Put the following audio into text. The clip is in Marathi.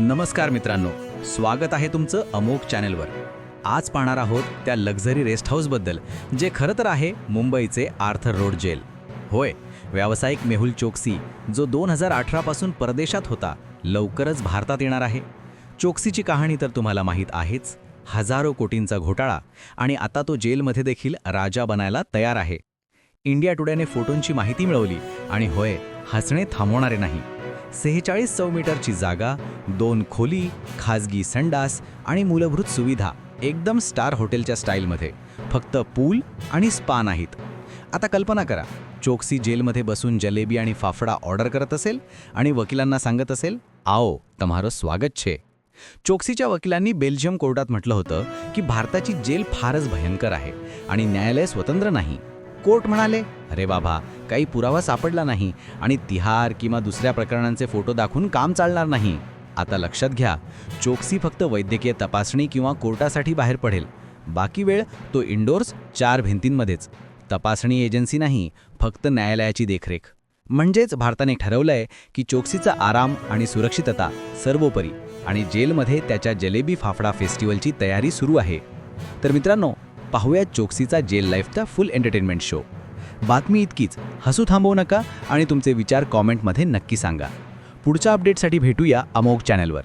नमस्कार मित्रांनो, स्वागत आहे तुमचं अमोघ चॅनेलवर. आज पाहणार आहोत त्या लक्झरी रेस्ट हाऊसबद्दल, जे खरं तर आहे मुंबईचे आर्थर रोड जेल. होय, व्यावसायिक मेहुल चोक्सी, जो 2018 पासून परदेशात होता, लवकरच भारतात येणार आहे. चोक्सीची कहाणी तर तुम्हाला माहीत आहेच. हजारो कोटींचा घोटाळा, आणि आता तो जेलमध्ये देखील राजा बनायला तयार आहे. इंडिया टुडेने फोटोंची माहिती मिळवली, आणि होय, हसणे थांबवणारे नाही. 46 चौमीटरची जागा, 2 खोली, खाजगी संडास आणि मूलभूत सुविधा, एकदम स्टार हॉटेलच्या स्टाईलमध्ये. फक्त पूल आणि स्पा नाहीत. आता कल्पना करा, चोक्सी जेलमध्ये बसून जलेबी आणि फाफडा ऑर्डर करत असेल आणि वकिलांना सांगत असेल, आओ तुम्हारो स्वागत छे. चोक्सीच्या वकिलांनी बेल्जियम कोर्टात म्हटलं होतं की भारताची जेल फारच भयंकर आहे आणि न्यायालय स्वतंत्र नाही. कोर्ट म्हणाले, अरे बाबा, काही पुरावा सापडला नाही आणि तिहार किंवा दुसऱ्या प्रकरणांचे फोटो दाखवून काम चालणार नाही. आता लक्षात घ्या, चोक्सी फक्त वैद्यकीय तपासणी किंवा कोर्टासाठी बाहेर पडेल. बाकी वेळ तो इंडोर्स 4 भिंतींमध्येच. तपासणी एजन्सी नाही, फक्त न्यायालयाची देखरेख. म्हणजेच भारताने ठरवलंय की चोक्सीचा आराम आणि सुरक्षितता सर्वोपरी, आणि जेलमध्ये त्याच्या जलेबी फाफडा फेस्टिवलची तयारी सुरू आहे. तर मित्रांनो, पाहूया चोक्सीचा जेल लाईफचा फुल एंटरटेनमेंट शो. बातमी इतकीच, हसू थांबवू नका आणि तुमचे विचार कॉमेंटमध्ये नक्की सांगा. पुढच्या अपडेटसाठी भेटूया अमोघ चॅनलवर.